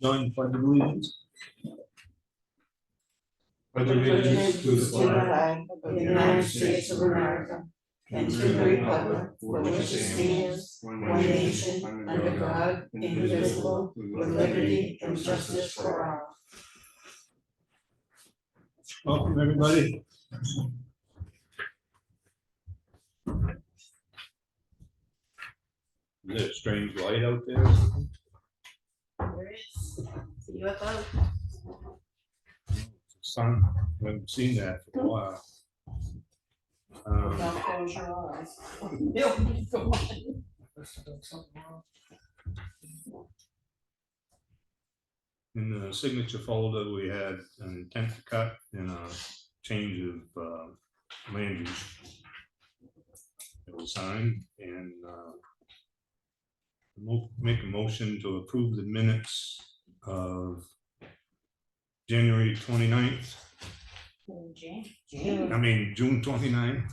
Join the pledge of allegiance. Pledge allegiance to the flag of the United States of America and to the republic for which it stands, one nation, under God, indivisible, with liberty and justice for all. Welcome, everybody. Is there a strange light out there? There is a UFO. Sun, I haven't seen that for a while. Don't close your eyes. In the signature folder, we had an intent to cut and a change of land use. It was signed and make a motion to approve the minutes of January 29th. I mean, June 29th.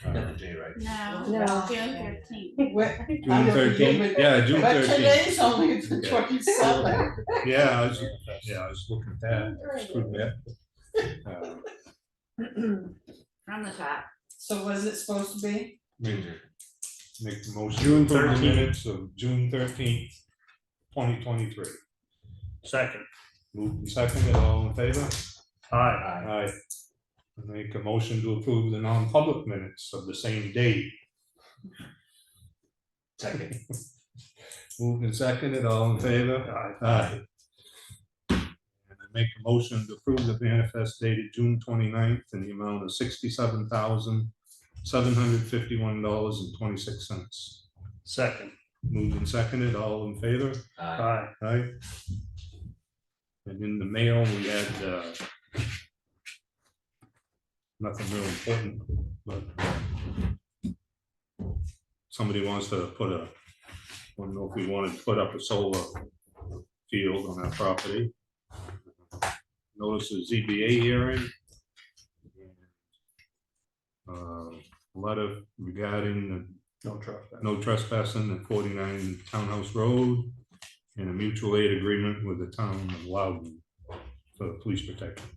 Got the J right. No, June 13th. June 13th. Yeah, June But 13th. today's only the Okay. 27th. Yeah, I was looking at that. Screwed that. From the top. So what is it supposed to be? Make the motion. June to approve the 13th. minutes of June 13th, 2023. Second. Moved and seconded, all in favor? Aye. Aye. Make a motion to approve the non-public minutes of the same date. Second. Moved and seconded, all in favor? Aye. And I make a motion to approve the manifest dated June 29th in the amount of $67,751.26. Second. Moved and seconded, all in favor? Aye. Aye. And in the mail, we had nothing real important, but somebody wants to put I don't know if we wanted to put up a solar field on our property. Notice the ZBA hearing. Letter regarding the no trespassing at 49 Townhouse Road and a mutual aid agreement with the town of Loudon for police protection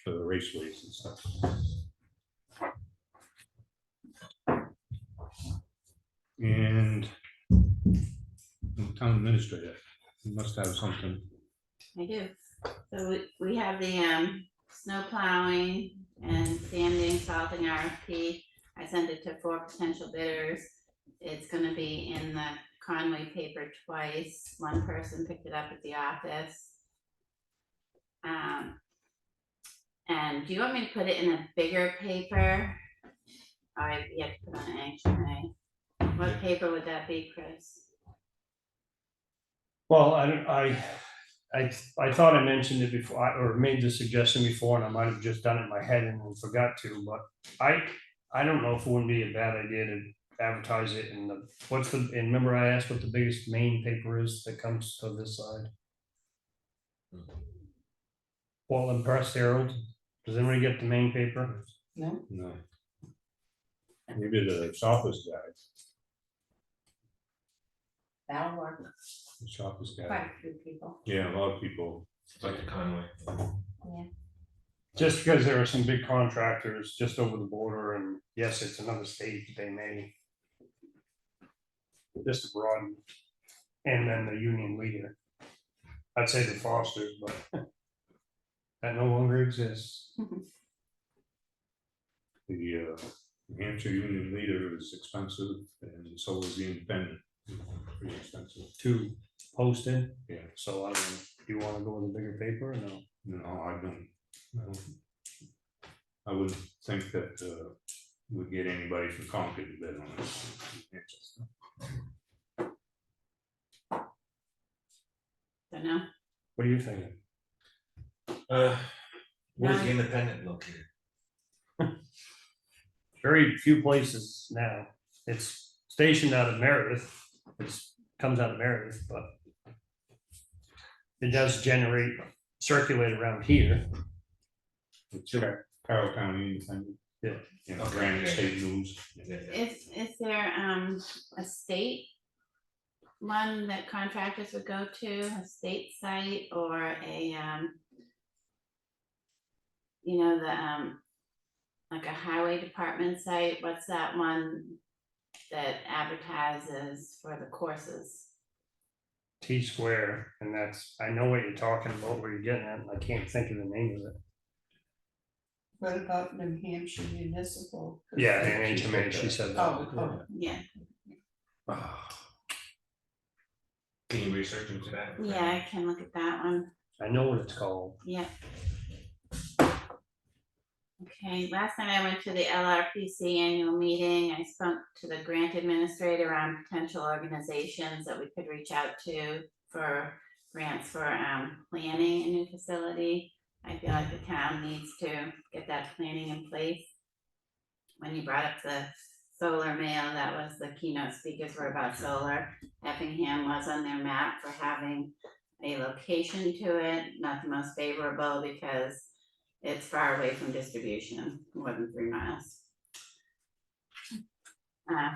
for the raceways and stuff. And the town administrator, you must have something. I do. So we have the snow plowing and sanding, salting RFP. I sent it to 4 potential bidders. It's gonna be in the Conway paper twice. One person picked it up at the office. And do you want me to put it in a bigger paper? You have to put on an HMA. What paper would that be, Chris? Well, I thought I mentioned it before, or made the suggestion before, and I might have just done it in my head and forgot to, but I don't know if it wouldn't be a bad idea to advertise it in the, and remember I asked what the biggest main paper is that comes to this side? Portland Press Herald. Does anybody get the main paper? No. No. Maybe the Shoppers Guide. That'll work. The Shoppers Guide. Quite a few people. Yeah, a lot of people. It's like the Conway. Just because there are some big contractors just over the border, and yes, it's another state, but they may. Just to broaden, and then the union leader. I'd say the Fosters, but that no longer exists. The New Hampshire Union Leader is expensive, and so is the Independent. Pretty expensive. To post it, Yeah. so I don't know, do you want to go with a bigger paper or no? No, I don't. I would think that we'd get anybody from Concord to bid on it. Don't know. What are you thinking? Where's the Independent located? Very few places now, it's stationed out of Meredith, comes out of Meredith, but it does circulate around here. It's Carroll County Independent. Yeah. You know, Okay. Granite State News. Yeah. Is there a state one that contractors would go to, a state site or a, you know, the, like a highway department site? What's that one that advertises for the courses? T-Square, and that's, I know what you're talking about, where you're getting at, and I can't think of the name of it. What about New Hampshire Municipal? Yeah, and HMA, she said that. Oh, Yeah, Can you research into that? yeah, I can look at that one. I know what it's called. Yeah. Okay, last night I went to the LRPC annual meeting. I spoke to the grant administrator on potential organizations that we could reach out to for grants for planning a new facility. I feel like the town needs to get that planning in place. When you brought up the solar mail, that was the keynote speakers were about solar. Effingham was on their map for having a location to it, not the most favorable because it's far away from distribution, more than 3 miles.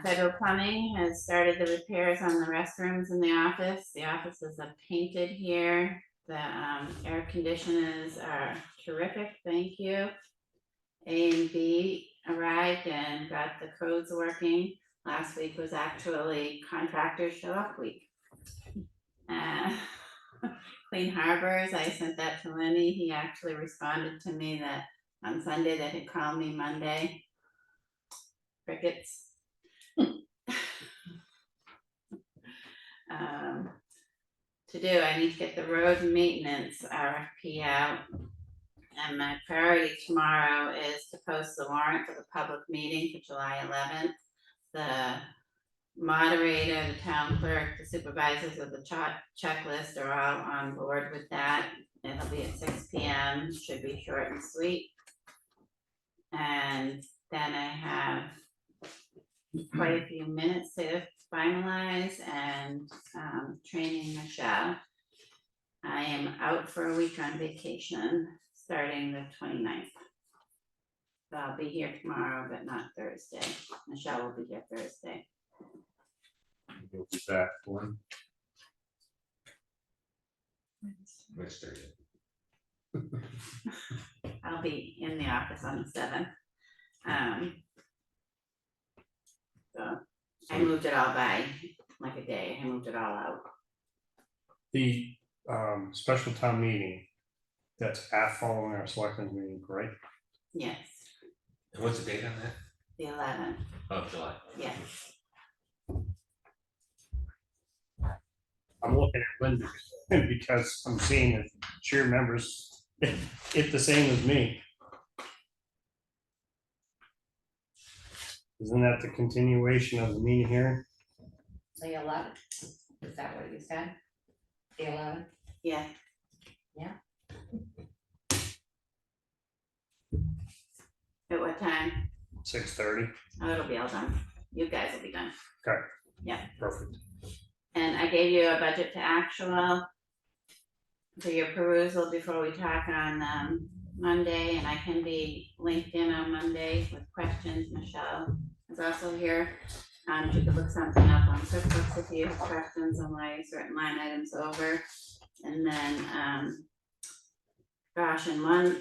Federal Plumbing has started the repairs on the restrooms in the office. The offices are painted here. The air conditioners are terrific, thank you. A and B arrived and got the codes working. Last week was actually contractors show up week. Clean Harbors, I sent that to Lenny. He actually responded to me that on Sunday that he'd call me Monday. Crickets. To do, I need to get the road maintenance RFP out. And my priority tomorrow is to post the warrant for the public meeting for July 11th. The moderator, the town clerk, the supervisors of the checklist are all on board with that. It'll be at 6 p.m. Should be short and sweet. And then I have quite a few minutes to finalize and training Michelle. I am out for a week on vacation starting the 29th. So I'll be here tomorrow, but not Thursday. Michelle will be here Thursday. You'll be back one. Next Thursday. I'll be in the office on the 7th. So I moved it all by like a day. I moved it all out. The special town meeting, that's following our selectmen's meeting, right? Yes, And what's the date on that? the 11th. Of July. Yes. I'm looking at Linda because I'm seeing that chair members, it's the same as me. Isn't that the continuation of the meeting here? The 11th, is that what you said? The 11th? Yeah. Yeah. At what time? 6:30. Oh, it'll be all done. You guys will be done. Okay. Yeah. Perfect. And I gave you a budget to actual for your perusal before we talk on Monday, and I can be linked in on Monday with questions. Michelle is also here. She could look something up on QuickBooks if you have questions on why certain line items over. And then, gosh, and one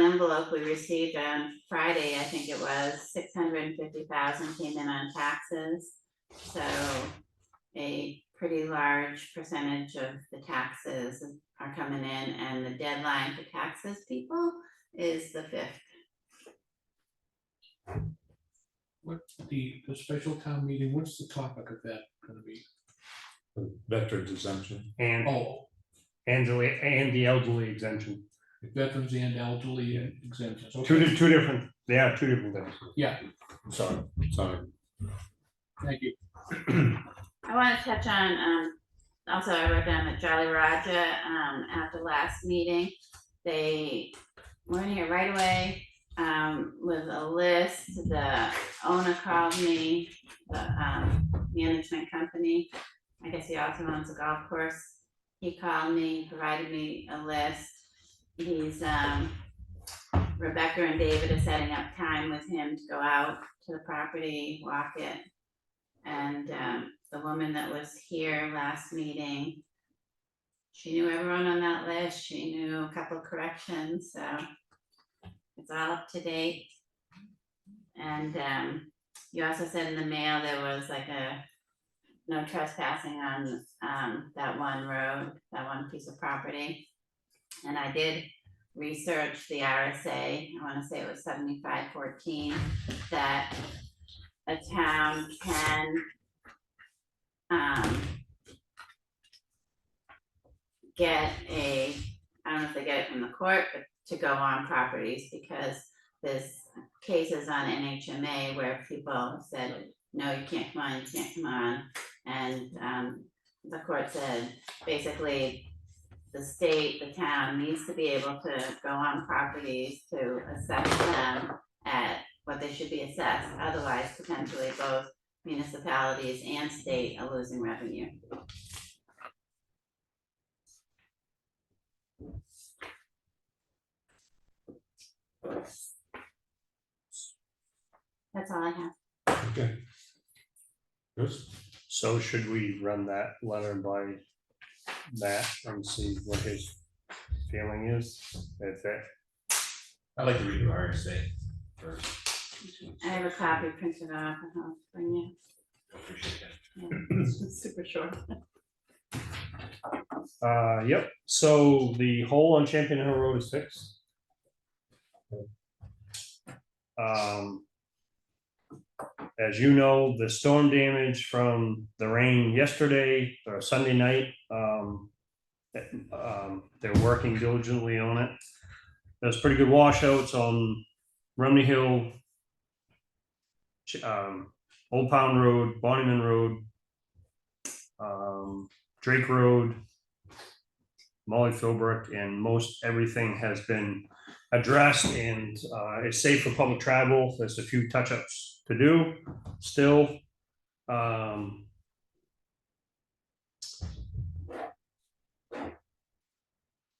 envelope we received on Friday, I think it was 650,000 came in on taxes. So a pretty large percentage of the taxes are coming in, and the deadline for taxes, people, is the 5th. What the special town meeting, what's the topic of that gonna be? Veterans exemption. And Oh, the elderly exemption. veterans and elderly exemptions. Two Okay. different things. Yeah, Sorry. thank you. I want to touch on, also I wrote down that Jolly Roger, at the last meeting, they were in here right away, with a list. The owner called me, the, management company. I guess he also owns a golf course. He called me, provided me a list. He's, Rebecca and David are setting up time with him to go out to the property, walk it. And the woman that was here last meeting, she knew everyone on that list, she knew a couple of corrections, so it's all up to date. And you also said in the mail there was like a no trespassing on that one road, that one piece of property. And I did research the RSA, I wanna say it was 7514, that a town can get a, I don't know if they get it from the court, but to go on properties, because there's cases on NHMA where people have said, no, you can't come on, you can't come on. And the court said, basically, the state, the town needs to be able to go on properties to assess them at what they should be assessed, otherwise potentially both municipalities and state are losing revenue. That's all I have. Okay. Chris? So should we run that letter by Matt and see what his feeling is? If that, I'd like to read the RSA first. I have a copy printed off, and I'll bring you. Appreciate that. Yeah, it's super short. yep, so the hole on Champion Hill Road is fixed. As you know, the storm damage from the rain yesterday or Sunday night, they're working diligently on it. There's pretty good washouts on Rumney Hill, Old Pound Road, Bonnyman Road, Drake Road, Molly Philbrook, and most everything has been addressed and it's safe for public travel. There's a few touch-ups to do still. I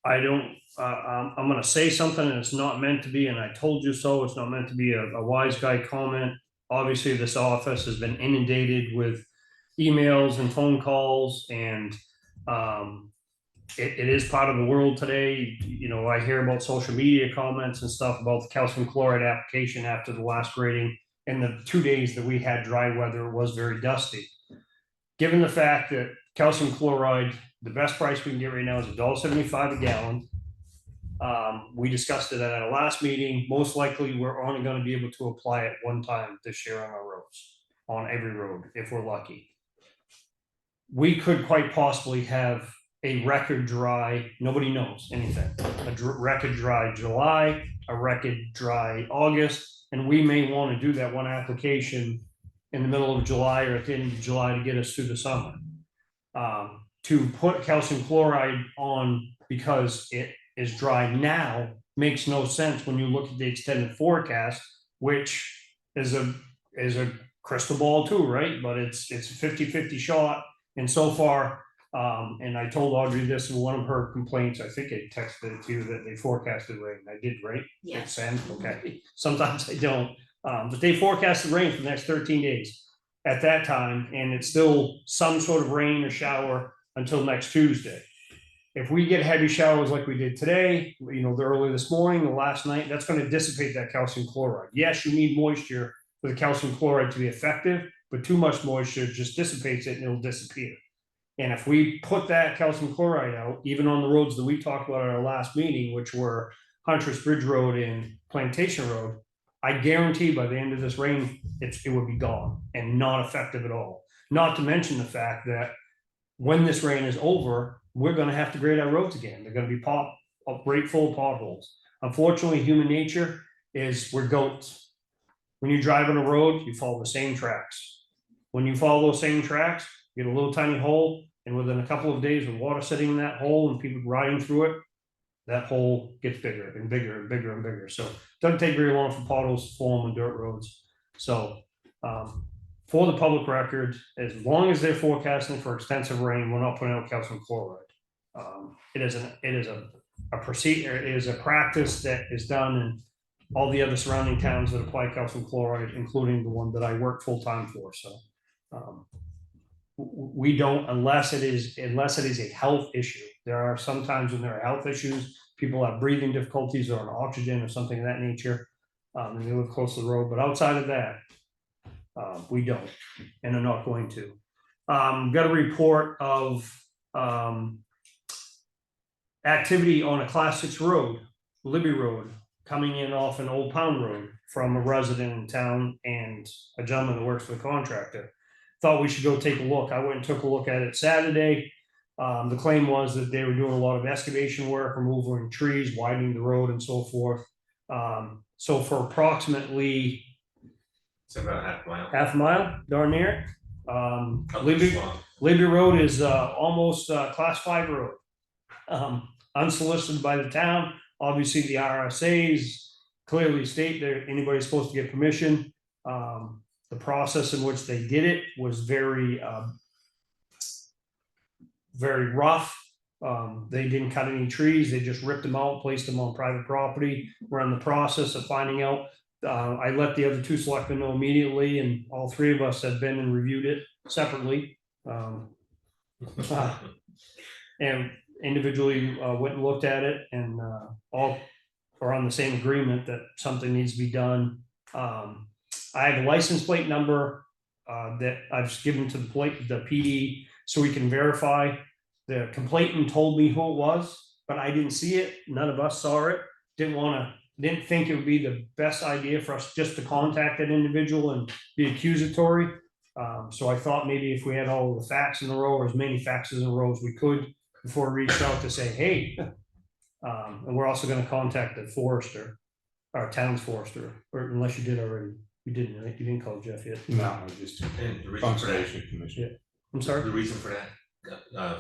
don't, I'm gonna say something and it's not meant to be, and I told you so, it's not meant to be a wise guy comment. Obviously, this office has been inundated with emails and phone calls, and it is part of the world today. You know, I hear about social media comments and stuff about the calcium chloride application after the last grading. In the 2 days that we had dry weather, it was very dusty. Given the fact that calcium chloride, the best price we can get right now is $1.75 a gallon. We discussed it at our last meeting. Most likely, we're only going to be able to apply it one time this year on our roads, on every road, if we're lucky. We could quite possibly have a record dry, nobody knows anything, a record dry July, a record dry August, and we may want to do that one application in the middle of July or at the end of July to get us through the summer. To put calcium chloride on because it is dry now makes no sense when you look at the extended forecast, which is a crystal ball too, right? But it's a 50-50 shot. And so far, and I told Audrey this in one of her complaints, I think I texted it to you that they forecasted rain. I did, right? Yeah. Okay. Sometimes I don't. But they forecasted rain for the next 13 days at that time, and it's still some sort of rain or shower until next Tuesday. If we get heavy showers like we did today, you know, the early this morning, the last night, that's going to dissipate that calcium chloride. Yes, you need moisture for the calcium chloride to be effective, but too much moisture just dissipates it and it'll disappear. And if we put that calcium chloride out, even on the roads that we talked about at our last meeting, which were Huntress Bridge Road and Plantation Road, I guarantee by the end of this rain, it would be gone and not effective at all. Not to mention the fact that when this rain is over, we're going to have to grade our roads again. They're going to be great full of potholes. Unfortunately, human nature is we're goats. When you drive on a road, you follow the same tracks. When you follow those same tracks, you get a little tiny hole, and within a couple of days with water sitting in that hole and people riding through it, that hole gets bigger and bigger and bigger and bigger. So it doesn't take very long for potholes to form on dirt roads. So for the public record, as long as they're forecasting for extensive rain, we're not putting out calcium chloride. It is a procedure, it is a practice that is done in all the other surrounding towns that apply calcium chloride, including the one that I work full time for. So We don't unless it is a health issue. There are some times when there are health issues, people have breathing difficulties or on oxygen or something of that nature. And they live close to the road, but outside of that, we don't, and are not going to. Got a report of activity on a class 6 road, Libby Road, coming in off an Old Pound Road from a resident in town and a gentleman that works for the contractor. Thought we should go take a look. I went and took a look at it Saturday. The claim was that they were doing a lot of excavation work, removing trees, widening the road and so forth. So for approximately It's about half a mile, darn near. Libby. Libby Road is almost class 5 road. Unsolicited by the town. Obviously, the RSAs clearly state that anybody's supposed to get permission. The process in which they did it was very rough. They didn't cut any trees. They just ripped them out, placed them on private property. We're in the process of finding out. I let the other 2 selectmen know immediately, and all 3 of us have been and reviewed it separately. And individually went and looked at it, and all are on the same agreement that something needs to be done. I have a license plate number that I've just given to the PD so we can verify. The complainant told me who it was, but I didn't see it. None of us saw it. Didn't think it would be the best idea for us just to contact that individual and be accusatory. So I thought maybe if we had all the facts in a row, or as many facts in a row as we could, before we reached out to say, hey, and we're also going to contact the forester, our town's forester, or unless you did already. You didn't, right? You didn't call Jeff yet. No, just And the reason for that, conservation commission. I'm sorry. the reason for that,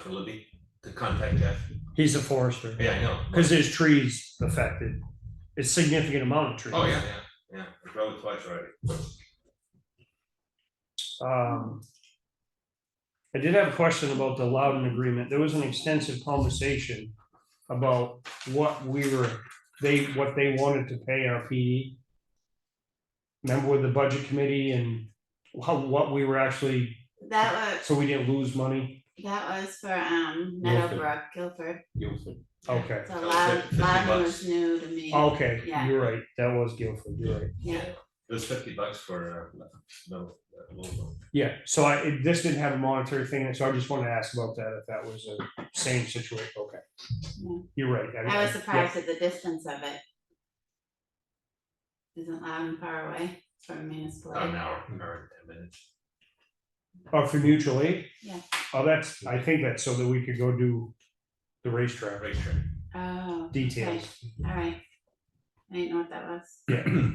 for Libby, to contact Jeff. He's a forester. Yeah, I know. Because there's trees affected. It's a significant amount of trees. Oh, yeah. I drove it twice already. I did have a question about the Loudon agreement. There was an extensive conversation about what they wanted to pay our PD. Remember with the budget committee and what we were actually, That so we didn't lose money? was for Meadowbrook, Guilford. Okay, So That was Loudon $50. was new to me. okay, Yeah. you're right. That was Guilford, you're right. Yeah, It was $50 for logo. Yeah, so this didn't have a monetary thing, in it, so I just wanted to ask about that, if that was a same situation. Okay. Yeah. You're right. I was surprised at the distance of it. Isn't Loudon far away from municipal? About an hour and 10 minutes. Oh, for mutual aid? Yeah. Oh, I think that's so that we could go do the racetrack Racetrack. Oh. details. Okay. All right. I didn't know what that was. Yeah.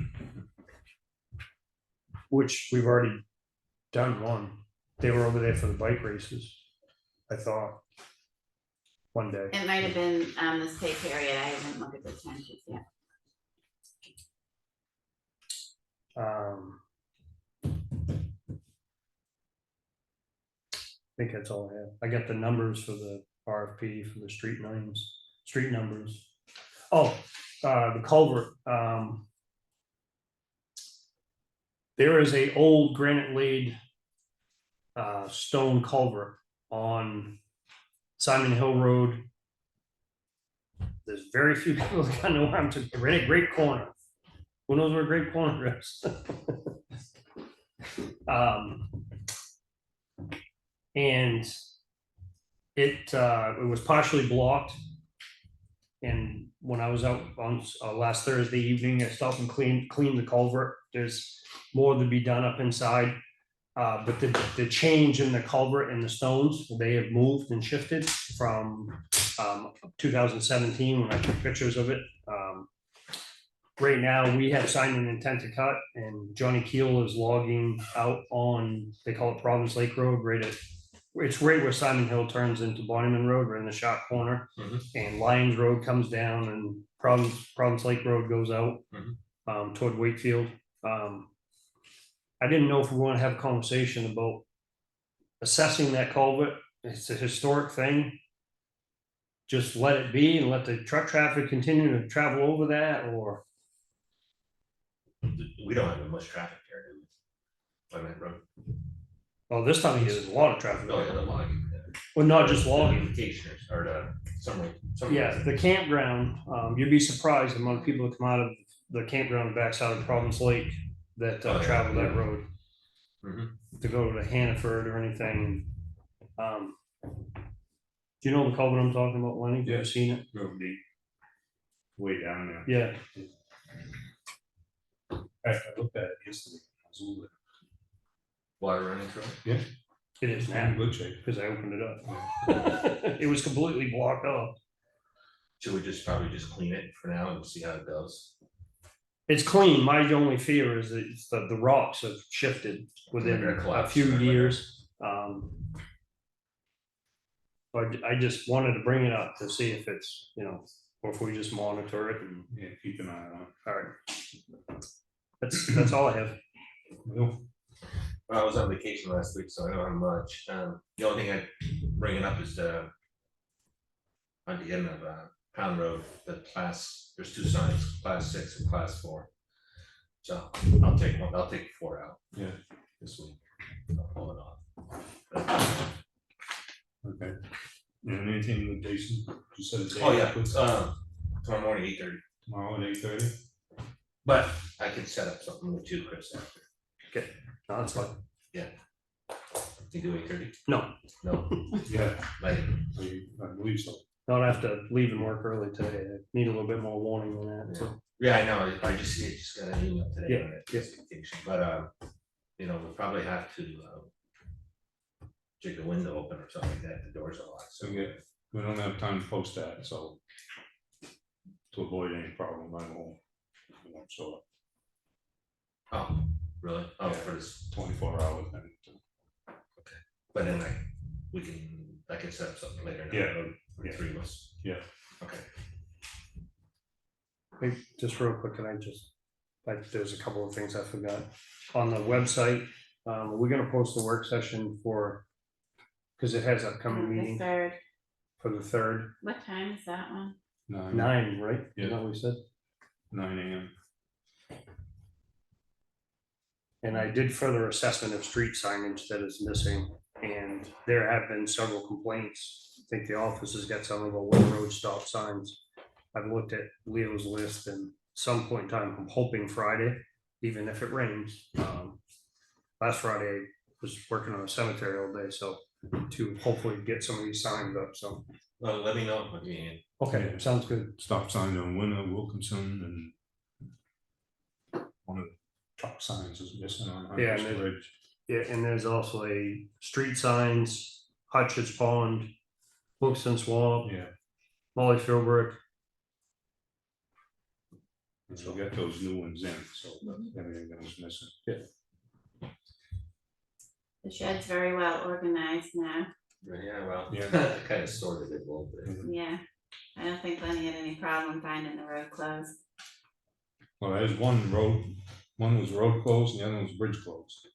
Which we've already done one. They were over there for the bike races, I thought. One day. It might have been this pay period. I haven't looked at the time sheets yet. I think that's all I have. I got the numbers for the RFP for the street numbers. Oh, the culvert. There is a old granite laid stone culvert on Simon Hill Road. There's very few people that know where I'm to. Right at Great Corner. Who knows where Great Corner is? And it was partially blocked. And when I was out on last Thursday evening, I stopped and cleaned the culvert. There's more to be done up inside. But the change in the culvert and the stones, they have moved and shifted from 2017 when I took pictures of it. Right now, we have signed an intent to cut, and Johnny Keel is logging out on, they call it Providence Lake Road, it's right where Simon Hill turns into Bonnyman Road, we're in the sharp corner. And Lions Road comes down and Providence Lake Road goes out toward Wakefield. I didn't know if we want to have a conversation about assessing that culvert. It's a historic thing. Just let it be and let the truck traffic continue to travel over that, or We don't have much traffic here, do we? On that road. Well, this time of year, there's a lot of traffic. Oh, yeah, the logging. Well, not just logging. Vacationers, or the summer. Yeah, the campground, you'd be surprised the amount of people that come out of the campground on the backside of Providence Lake that Oh, yeah, travel that yeah. road. Mhm. To go to Hannaford or anything. Do you know the culvert I'm talking about, Lenny? Have you Yeah. ever seen it? Real deep. Way down there. Yeah, I looked at it yesterday. I was a little Water running through it. it is in now, good shape. because I opened it up. It was completely blocked off. Should we probably just clean it for now and see how it goes? It's clean. My only fear is that it's the rocks have shifted within They're gonna a collapse few in that years. But I just wanted to bring it up to see if it's, or if we just monitor it and, Yeah, keep an eye on all right. That's all I have. it. Well, I was on vacation last week, so I don't have much. The only thing I bring it up is on the end of Pound Road, there's two signs, class 6 and class 4. So I'll take 4 out. Yeah. This week. I'll pull it off. Okay. And anything with Jason? You said it's. Oh, yeah, tomorrow morning, 8:30. Tomorrow at 8:30? But I can set up something with you, Chris, after. No, that's fine. You do 8:30? No, No, Yeah, like, I believe so. I'll have to leave and work early today. I need a little bit more warning than that, so. yeah, I know, I just got an email today Yeah, on it, yeah. vacation, but, we'll probably have to, take the window open or something like that, the doors are locked, so. So yeah, we don't have time to post that, so. To avoid any problem, I won't show up Oh, really? Oh, Yeah. for this, 24 hours then. but then I can set up something later. Now, Yeah, for yeah. 3 of us. Yeah. Okay. Hey, just real quick, there's a couple of things I forgot. On the website, we're gonna post the work session because it has upcoming The meeting third, for the 3rd, what time is that one? 9, right? Yeah. Is that what we said? 9 AM. And I did further assessment of street signage that is missing, and there have been several complaints. I think the office has got some about where road stop signs. I've looked at Leo's list, and some point in time, I'm hoping Friday, even if it rains. Last Friday, I was working on a cemetery all day, so to hopefully get some of these signs up, so. Well, let me know what you need. Okay, sounds good. Stop sign on Winter Wilkinson and one of the truck signs is missing on Yeah, Hunter's and Bridge. Yeah, and there's also a street signs, Hutchins Pond, Wilkeston Swamp, Yeah, Molly Philbrook. and so get those new ones in, so everything that was missing. The shed's very well organized now. Yeah, well, Yeah. I kind of sorted it a little bit. Yeah, I don't think Lenny had any problem finding the road closed. Well, there's one was road closed and the other one was bridge closed.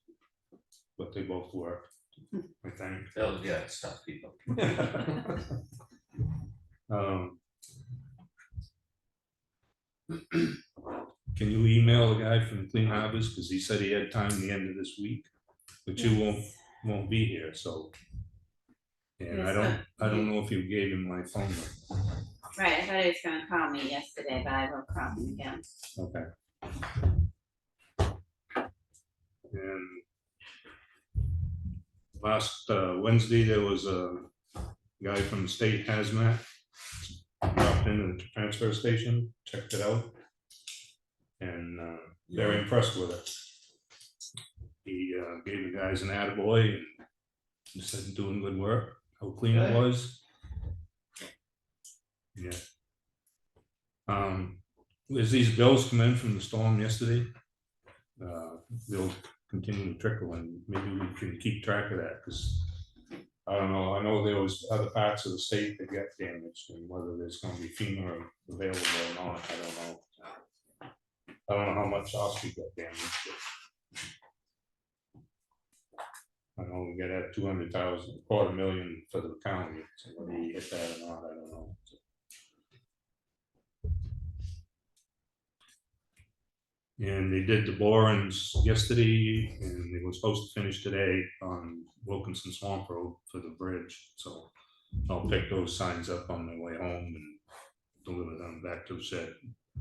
But they both work, I think. Oh, yeah, it's tough people. Can you email the guy from Clean Harbors, because he said he had time the end of this week, but you won't be here, so. And I Yes, don't know if you gave him my phone number. Right, I thought he was gonna call me yesterday, but I will call him again. Okay. And last Wednesday, there was a guy from the state hazmat dropped into the transfer station, checked it out. And they're impressed with it. He gave the guys an attaboy and he said doing good work, how clean it was. Yeah. As these bills come in from the storm yesterday, they'll continue to trickle, and maybe we can keep track of that, because I don't know, I know there was other parts of the state that got damaged, and whether there's gonna be FEMA available or not, I don't know. I don't know how much Ospey got damaged. But I know we got that 200,000, $250,000 for the county, so whether we get that or not, I don't know. And they did the borings yesterday, and they were supposed to finish today on Wilkinson Swamp Road for the bridge, so I'll pick those signs up on my way home and deliver them back to the shed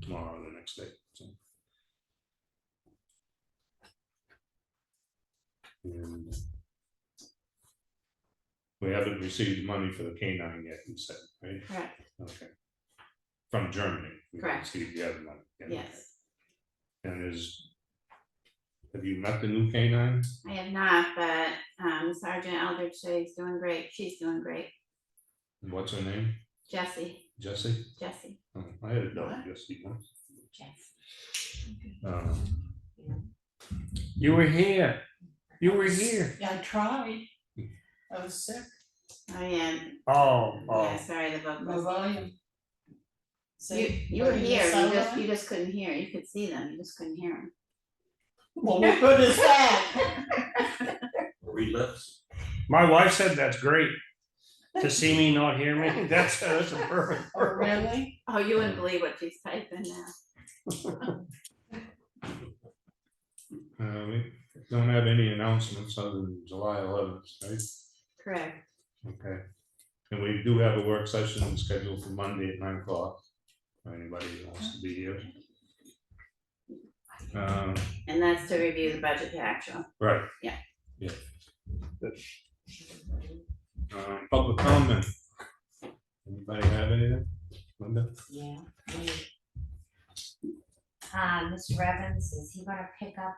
tomorrow or the next day, so. And we haven't received money for the K-9 yet, you said, right? Correct, Okay. From Germany. We Correct. received the other money. Yeah. yes. And have you met the new K-9? I have not, but Sergeant Eldridge says he's doing great, she's doing great. What's her name? Jessie, Jessie? Jessie. Oh, I had a dog, Jessie once. You were here. You were here. Yeah, I tried. I was sick. Oh, yeah, Oh, yeah, sorry, the My vocals. volume. You were here, you just couldn't hear, you could see them, you just couldn't hear them. Well, what good is that? Read lips. my wife said that's great. To see me, not hear me, that's a perfect. Oh, really? Oh, you wouldn't believe what she's typing now. We don't have any announcements other than July 11th, right? Correct. Okay. And we do have a work session scheduled for Monday at 9 o'clock. For anybody who wants to be here. And that's to review the budget to actual. Right. Yeah. Yeah. Public comment. Anybody have anything? Linda? Yeah. Mr. Evans, is he gonna pick up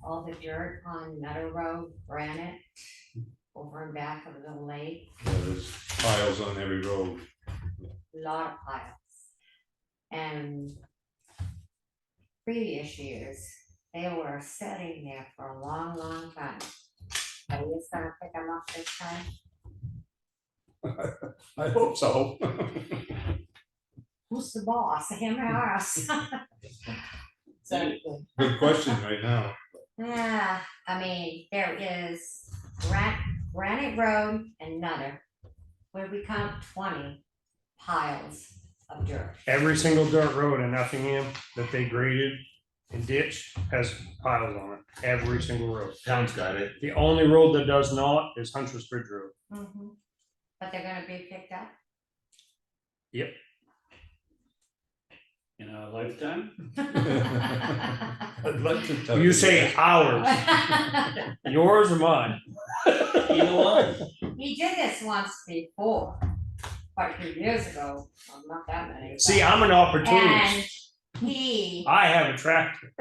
all the dirt on Meadow Road, granite, over and back of the lake? Yeah, there's piles on every road. Lot of piles. And previous years, they were sitting there for a long, long time. Are you just gonna pick them up this time? I hope so. Who's the boss, him or us? So, Good question right now. Yeah, I mean, there is Granite Road and Nutter, where we count 20 piles of dirt. Every single dirt road in Effingham that they graded and ditched has piles on it, every single road. Town's got it. The only road that does not is Hunter's Bridge Road. But they're gonna be picked up? Yep. In our lifetime? I'd like to tell You say ours, yours or mine? Either one. He did this once before, quite a few years ago, well, not that many. See, but- I'm an And opportunist. he, I have a tractor.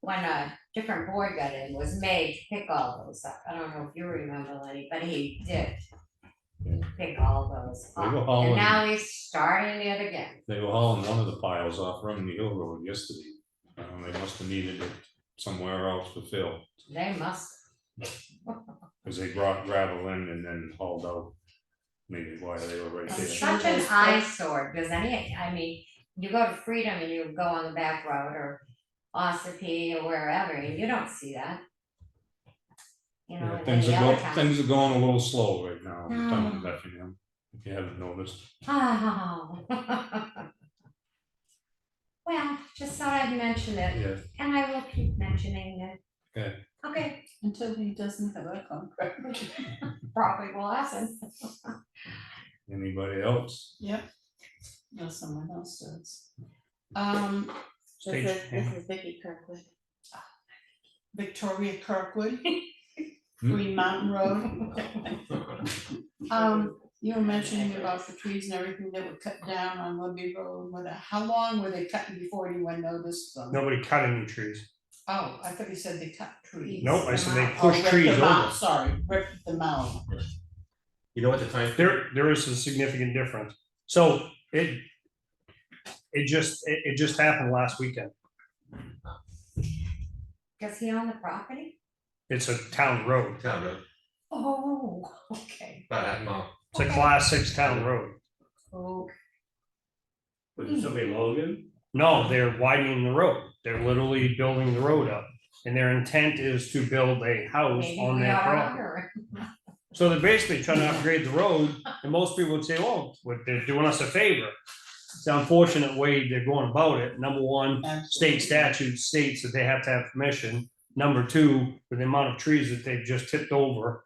when a different board got in, was made to pick all those up. I don't know if you remember, Lenny, but he did pick all those They were up. And hauling, now he's starting it again. they were hauling one of the piles off Romney Hill Road yesterday. They must have needed it somewhere else to fill, They must. because they brought gravel in and then hauled out. Maybe why they were right I'm there. sure Such an there's- eyesore, because I mean, you go to Freedom and you go on the back road or Ossipee or wherever, and you don't see that. You know, Yeah, in things any are other going, town. things are going a little slow right now in the town Oh. of Effingham, if you haven't noticed. Oh. Well, just thought I'd mention it, Yeah, and I will keep mentioning it. okay. Okay, until he doesn't have a contract. probably will happen. Anybody else? Yep. No, someone else does. Stage This hand. is Vicky Kirkwood. Victoria Kirkwood, Hmm? Green Mountain Road. You were mentioning about the trees and everything that were cut down on Libby Road, how long were they cutting before anyone noticed them? Nobody cut any trees. Oh, I thought you said they cut trees. Nope, I said they Oh, pushed ripped trees them out, over. sorry, ripped them out. You know what the time? There is a significant difference. So it just happened last weekend. Does he own the property? It's a town road. Town road, Oh, okay. about half mile. It's a class 6 town road. Oh, Was it somebody Logan? No, they're widening the road. They're literally building the road up. And their intent is to build a house maybe on we that are property. under. So they're basically trying to upgrade the road, and most people would say, well, they're doing us a favor. the unfortunate way they're going about it. Number one, state Absolutely. statute states that they have to have permission. Number two, with the amount of trees that they've just tipped over,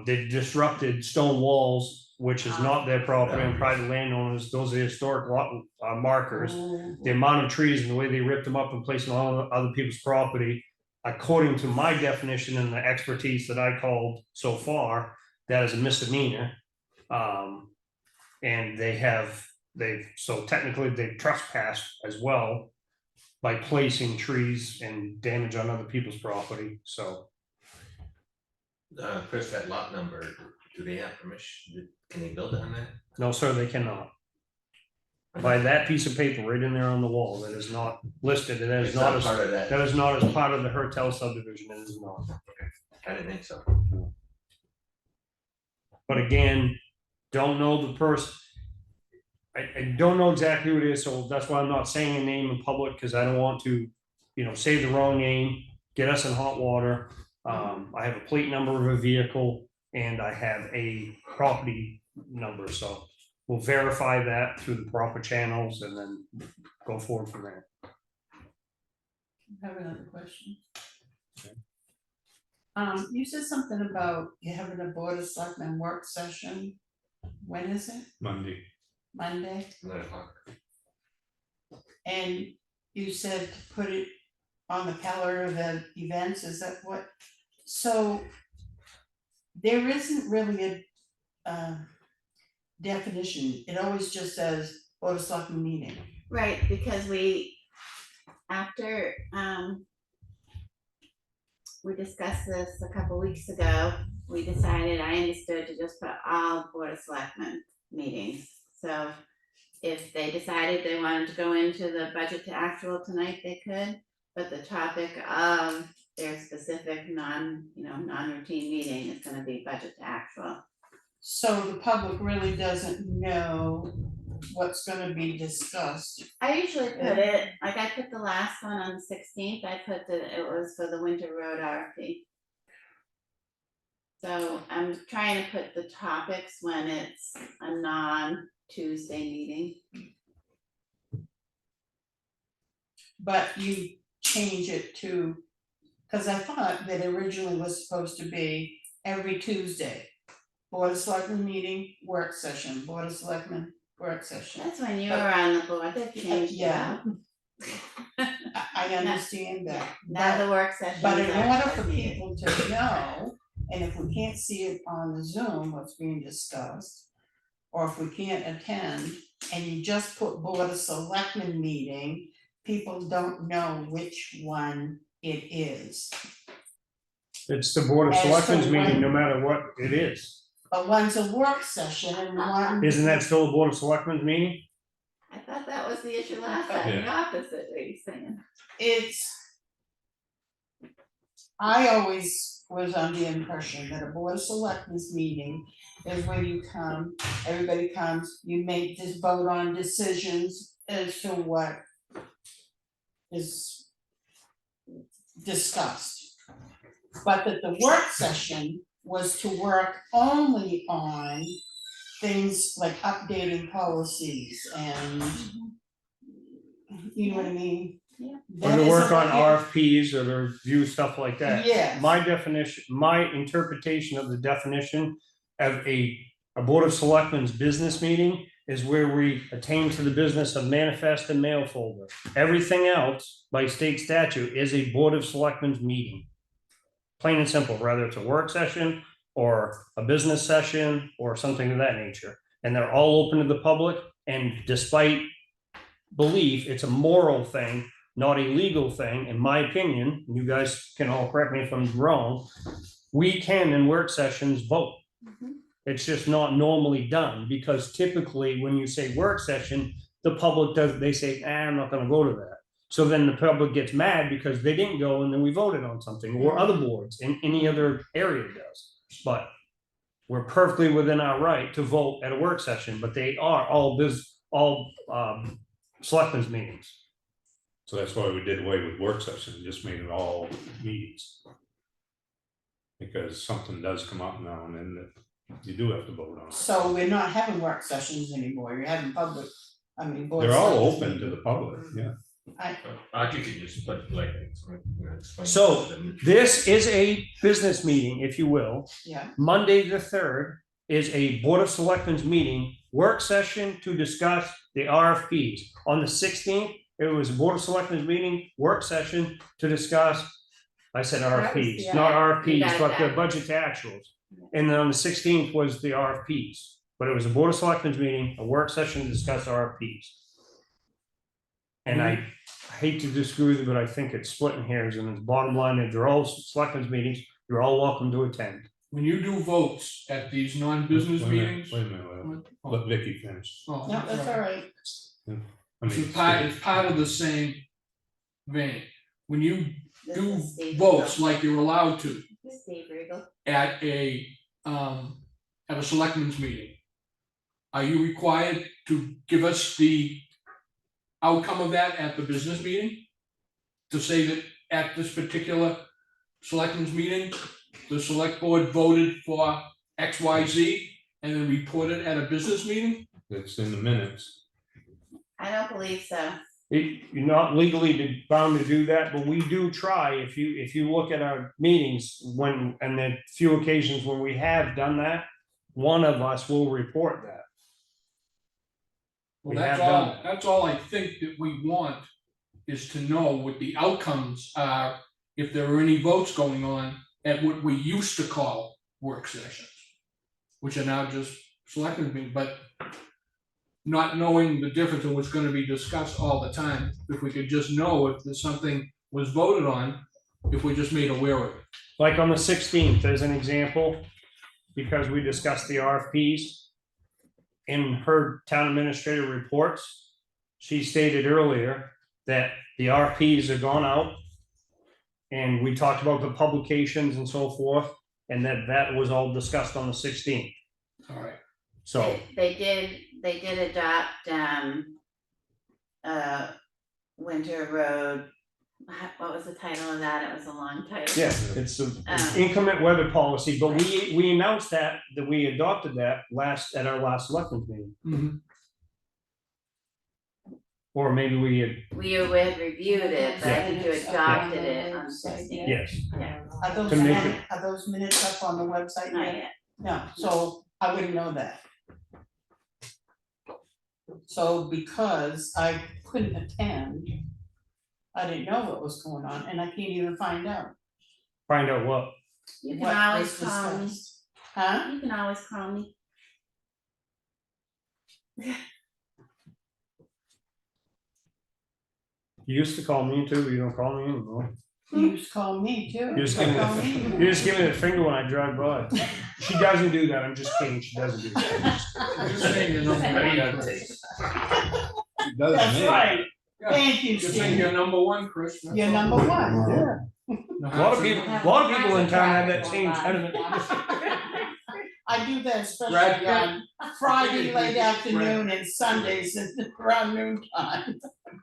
they disrupted stone walls, which is not their property and private landowners. Those are historic markers. The amount of trees and the way they ripped them up and placed them on other people's property, according to my definition and the expertise that I called so far, that is a misdemeanor. And so technically they've trespassed as well by placing trees and damage on other people's property, so. Chris, that lot number, do they have permission? Can they build on that? No, sir, they cannot. By that piece of paper right in there on the wall, that is not listed, it is It's not not as, part of that. that is not as part of the Hertel subdivision, it is not. I didn't think so. But again, don't know the person. I don't know exactly who it is, so that's why I'm not saying a name in public, because I don't want to, say the wrong name, get us in hot water. I have a plate number of a vehicle and I have a property number, so we'll verify that through the proper channels and then go forward from there. I have another question. You said something about you having a board of selectmen work session. When is it? Monday. Monday? 9 o'clock. And you said to put it on the calendar of the events, is that what? So there isn't really a definition, it always just says Board of Selectmen meeting. Right, because after, we discussed this a couple weeks ago, we decided, I understood to just put all Board of Selectmen meetings. So if they decided they wanted to go into the budget to actual tonight, they could, but the topic of their specific non-routine meeting is gonna be budget to actual. So the public really doesn't know what's gonna be discussed. I usually put it, like I put the last one on the 16th, it was for the Winter Road RFP. So I'm trying to put the topics when it's a non-Tuesday meeting. But you change it to, cause I thought that originally was supposed to be every Tuesday. Board of Selectmen meeting, work session, Board of Selectmen, work session. That's when you were on the board, they've changed it Yeah. out. I understand that, Now the work session. but in order for people to know, and if we can't see it on the Zoom, what's being discussed. Or if we can't attend, and you just put Board of Selectmen meeting, people don't know which one it is. It's the Board of As to Selectmen's meeting, when- no matter what it is. But one's a work session and one. Isn't that still a Board of Selectmen's meeting? I thought that was the issue last time, the opposite, what you saying? It's. I always was under the impression that a Board of Selectmen's meeting is where you come, everybody comes, you make this vote on decisions as to what is discussed. But that the work session was to work only on things like updating policies and you know what I mean? Yeah. That Or to work isn't on what RFPs or to review stuff like that. Yes. My interpretation of the definition of a Board of Selectmen's business meeting is where we attain to the business of manifest and mail folder. Everything else, by state statute, is a Board of Selectmen's meeting. Plain and simple, whether it's a work session or a business session or something of that nature. And they're all open to the public, and despite belief, it's a moral thing, not a legal thing, in my opinion. You guys can all correct me if I'm wrong. We can in work sessions vote. It's just not normally done, because typically when you say work session, the public they say, I'm not gonna go to that. So then the public gets mad because they didn't go and then we voted on something, or other boards in any other area does. But we're perfectly within our right to vote at a work session, but they are all selectmen's meetings. So that's why we did away with work session, just made it all meetings. Because something does come up now and then that you do have to vote on. So we're not having work sessions anymore, you're having public I mean. Board They're all Selectmen's open to meeting. the public, yeah. I think you just put like, explain. So, to them. this is a business meeting, if you will. Yeah, Monday the 3rd is a Board of Selectmen's meeting, work session to discuss the RFPs. On the 16th, it was a Board of Selectmen's meeting, work session to discuss, I said RFPs, not You RFPs, got but the that. budget to actuals. And then on the 16th was the RFPs, but it was a Board of Selectmen's meeting, a work session to discuss RFPs. And I hate to disagree with you, but I think it's splitting hairs, and the bottom line is they're all selectmen's meetings, you're all welcome to attend. When you do votes at these non-business Wait a minute, meetings. Wait a minute, Oh, let Vicky finish. oh, no, that's all right. I mean, It's part of the same vein. When you This do is Steve votes Riegel. like you're allowed to This is Steve Riegel. at a selectmen's meeting, are you required to give us the outcome of that at the business meeting? To say that at this particular selectmen's meeting, the select board voted for X, Y, Z, and then report it at a business meeting? It's in the minutes. I don't believe so. You're not legally bound to do that, but we do try, if you look at our meetings, when, and the few occasions when we have done that, one of us will report that. Well, We have done that. that's all I think that we want, is to know what the outcomes are, if there are any votes going on at what we used to call work sessions, which are now just selectmen meetings, but not knowing the difference in what's gonna be discussed all the time, if we could just know if there's something was voted on, if we're just made aware of it. Like on the 16th, as an example, because we discussed the RFPs. In her town administrator reports, she stated earlier that the RFPs are gone out. And we talked about the publications and so forth, and that was all discussed on the 16th. All right, So, They did adopt, Winter Road, what was the title of that? It was a long title. yeah, it's an inclement weather policy, but we announced that we adopted that at our last selectmen's meeting. mhm. Or maybe we had, We had reviewed it, but I think you Yeah. adopted it on the Website, 16th. yes, Are those minutes up on the website Not yet? yet. No, so I wouldn't know that. So because I couldn't attend, I didn't know what was going on, and I can't even find out find out what, You can what always was call me. discussed. Huh? You can always call me. you used to call me too, but you don't call me anymore. You used to call me too. You just give me Call you just give me the finger when I drive by. She doesn't do that, I'm just kidding, she doesn't do that. You're saying you're number one, Chris. That's right. Thank you, You're saying Steve. you're number one, Chris. that's You're all. number one. Yeah. No, A lot of people in town have that same sentiment. I do that Brad especially Pitt. on Friday late afternoon and Sundays around noon time.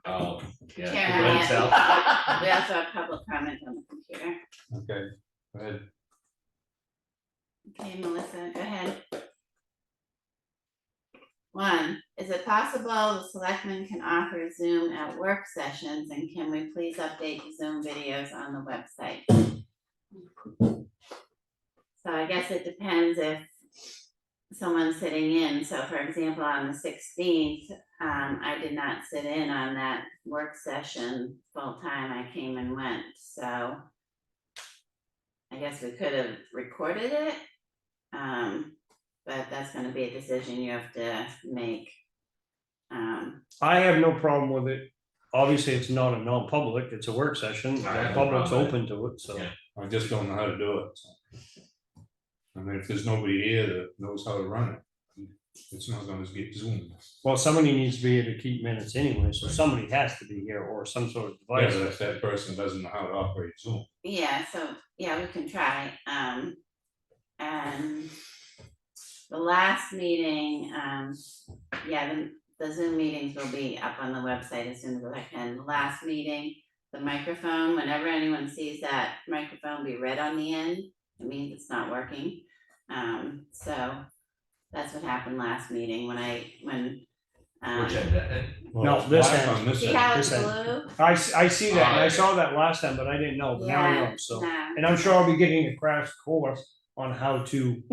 Oh, Karen, yeah. Right, Sal? we also have public comment on the computer. Okay, go ahead. Okay, Melissa, go ahead. 1, is it possible the selectmen can offer Zoom at work sessions, and can we please update the Zoom videos on the website? So I guess it depends if someone's sitting in, so for example, on the 16th, I did not sit in on that work session full time, I came and went, so. I guess we could have recorded it, but that's gonna be a decision you have to make. I have no problem with it. Obviously, it's not a non-public, it's a work session, the I have no public's problem. open to it, so. Yeah. I just don't know how to do it. So. I mean, if there's nobody here that knows how to run it, it's not gonna get zoomed. Well, somebody needs to be able to keep minutes anyway, so somebody has to be here or some sort of Yeah, device. but if that person doesn't know how to operate Zoom. Yeah, so, yeah, we can try, and the last meeting, yeah, the Zoom meetings will be up on the website as soon as I can. The last meeting, the microphone, whenever anyone sees that microphone be red on the end, it means it's not working. So that's what happened last meeting when Which end, that end? Well, this black end. on this See end. how it's This end. blue? I see that, and I Oh, saw that last time, but I didn't know, but now I Yeah, know, so. no. And I'm sure I'll be getting a crash course on how to.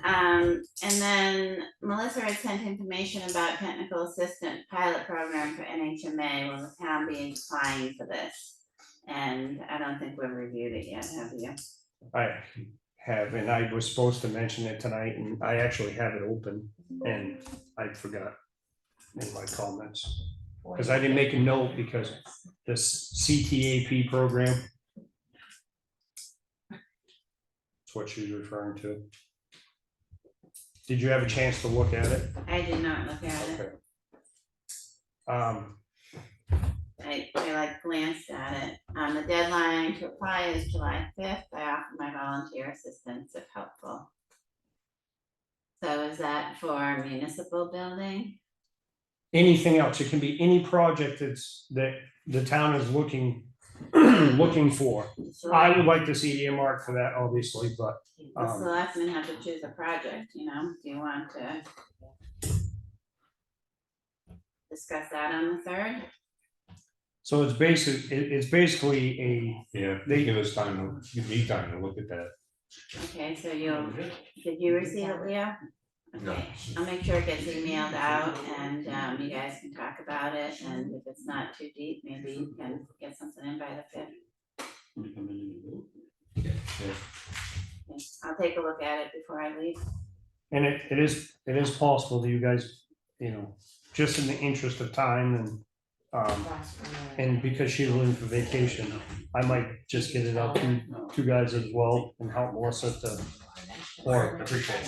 And then Melissa had sent information about technical assistant pilot program for NHMA. Will the town be applying for this? And I don't think we've reviewed it yet, have you? I have, and I was supposed to mention it tonight, and I actually have it open, and I forgot in my comments. Because I didn't make a note, because this CTAP program. That's what she's referring to. Did you have a chance to look at it? I did not look at it. Okay. Um, I like glanced at it. The deadline to apply is July 5th. I offer my volunteer assistance if helpful. So is that for municipal building? anything else, it can be any project that the town is looking for. I would like to see earmark for that, obviously, but The selectmen have to choose a project, you know, do you want to discuss that on the 3rd? so it's basically Yeah, they give us time, give me time to look at that. Okay, so did you receive it, Leo? No. Okay, I'll make sure it gets emailed out and you guys can talk about it, and if it's not too deep, maybe you can get something in by the 5th. Okay, I'll take a look at it before I leave. and it is possible that you guys, you know, just in the interest of time and because she's leaving for vacation, I might just get it out to two guys as well and help Melissa or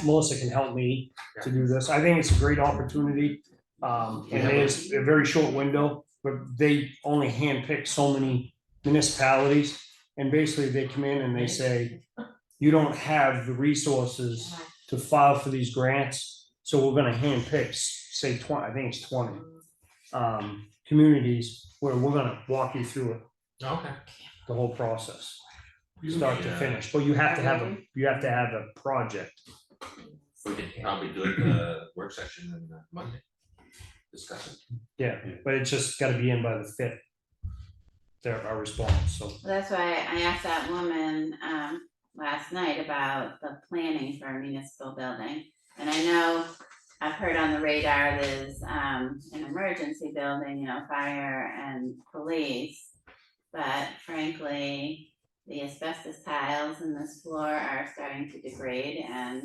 Melissa can help me to do this. I think it's a great opportunity. And it is a very short window, but they only handpick so many municipalities. And basically they come in and they say, you don't have the resources to file for these grants. So we're gonna handpick, say 20, I think it's 20 communities where we're gonna walk you through it, Okay. the whole process, start to finish. But you have to have a project. We could probably do it work session on Monday. Discuss it. Yeah, but it's just gotta be in by the 5th. They're our response, so. That's why I asked that woman last night about the planning for a municipal building. And I know I've heard on the radar there's an emergency building, you know, fire and police. But frankly, the asbestos tiles in this floor are starting to degrade, and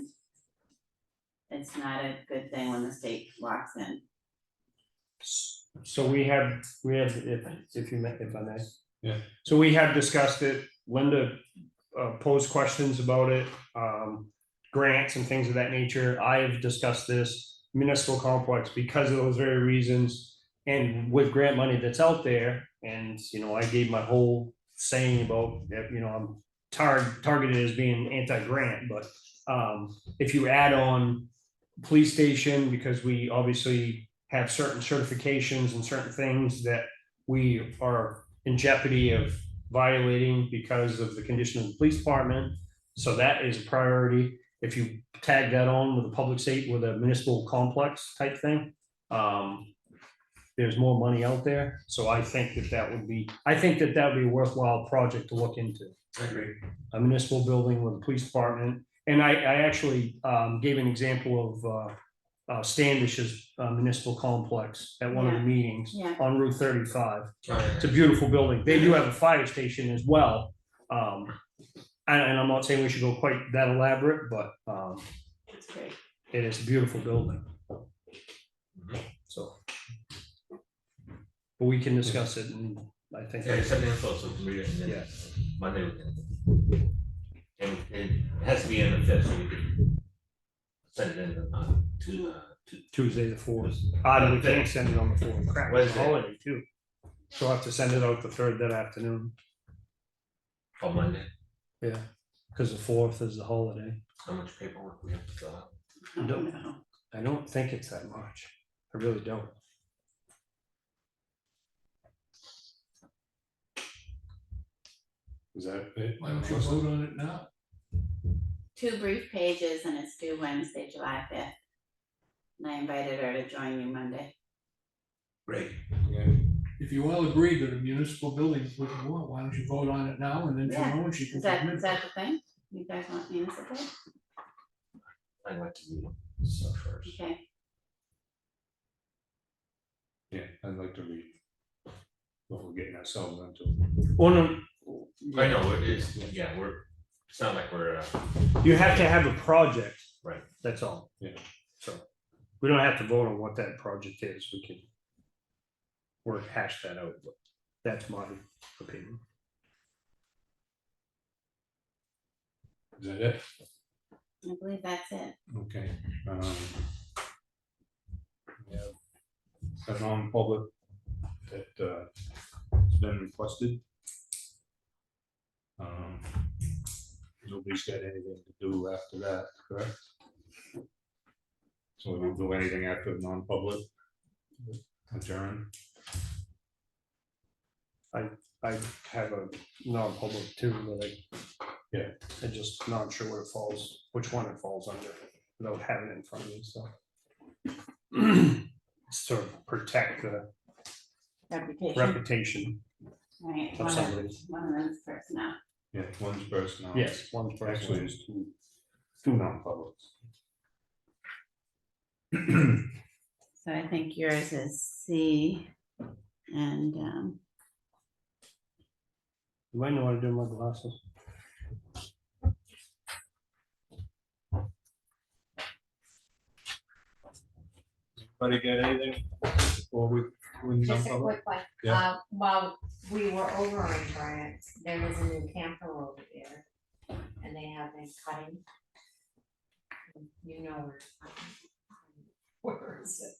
it's not a good thing when the state walks in. So we have, if I may. Yeah. So we have discussed it, Linda posed questions about it, grants and things of that nature. I have discussed this municipal complex because of those very reasons. And with grant money that's out there, and you know, I gave my whole saying about, you know, I'm targeted as being anti-grant, but if you add on police station, because we obviously have certain certifications and certain things that we are in jeopardy of violating because of the condition of the police department. So that is a priority. If you tag that on with a public safety, with a municipal complex type thing, there's more money out there. So I think that would be a worthwhile project to look into. I agree. A municipal building with a police department. And I actually gave an example of Standish's municipal complex at one of the meetings on Route 35. It's a beautiful building. They do have a fire station as well. And I'm not saying we should go quite that elaborate, but It's great. it is a beautiful building. So. But we can discuss it, and I think. Yeah, send the info so we can read it, and then Monday we can. And it has to be in the 5th, so we can send it in to Tuesday the 4th. We can't send it on the 4th. Crap, it's a Wednesday. holiday too. So I'll have to send it out the 3rd that afternoon. on Monday. Yeah, because the 4th is the holiday. How much paperwork we have to fill out? I don't think it's that much. I really don't. Is that it? Why don't you vote on it now? 2 brief pages and it's due Wednesday, July 5th. And I invited her to join you Monday. Great. Yeah, If you all agree that a municipal building is what you want, why don't you vote on it now and then Yeah. tomorrow she can Is that submit. the thing? You guys want municipal? I'd like to read stuff first. Okay, yeah, I'd like to read what we're getting ourselves into. Well, no, I know, it is, yeah, it's not like we're, you have to have a project. Right. That's all. Yeah. So we don't have to vote on what that project is. We can hash that out, but that's my opinion. Is that it? I believe that's it. Okay. Yeah. A non-public that has been requested. Nobody's got anything to do after that, correct? So we don't do anything after the non-public? Adjourn? I have a non-public too, but I'm just not sure what it falls, which one it falls under, without having it in front of me, so. Sort of protect the Reputation. reputation Right, of somebody. one of them's personnel. Yeah, one's personnel. Yes, one's Actually, personal. it's two non-publics. So I think yours is C and You might know how to do my glasses. Anybody get anything before we Just a non-public? quick one, Yeah. while we were over in Grant, there was a new camper over there, and they have been cutting. You know where is it?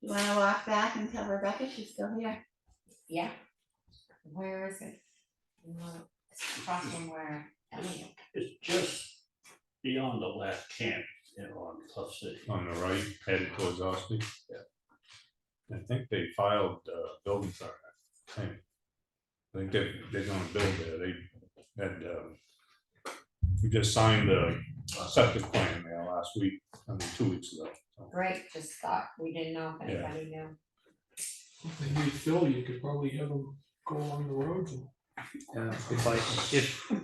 you wanna walk back and tell Rebecca she's still here? Yeah. Where is it? It's across from where Elliot. It's just beyond the last camp, on Cliff City. On the right, headed towards Ospey. Yeah. I think they filed building permit. I think they're gonna build there. They had, we just signed the septic plan there last week, 2 weeks ago. So, Great, just thought, we didn't know if Yeah. anybody knew. If they need Phil, you could probably have them go along the roads and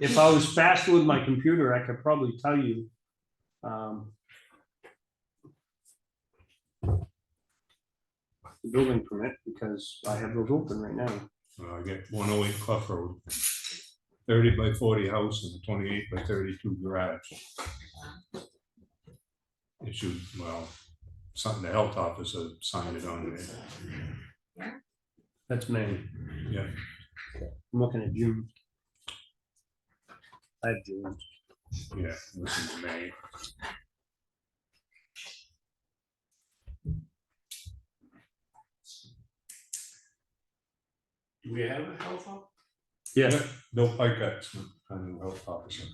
If I was faster with my computer, I could probably tell you. The building permit, because I have those open right now. I get 108 Clough Road, 30 by 40 house and a 28 by 32 garage. Issued, well, something the health officer signed it on there. That's May. Yeah. I'm looking at June. I have June. Yeah, this is May. Do we have a health officer? Yeah. Bill Pike's a new health officer.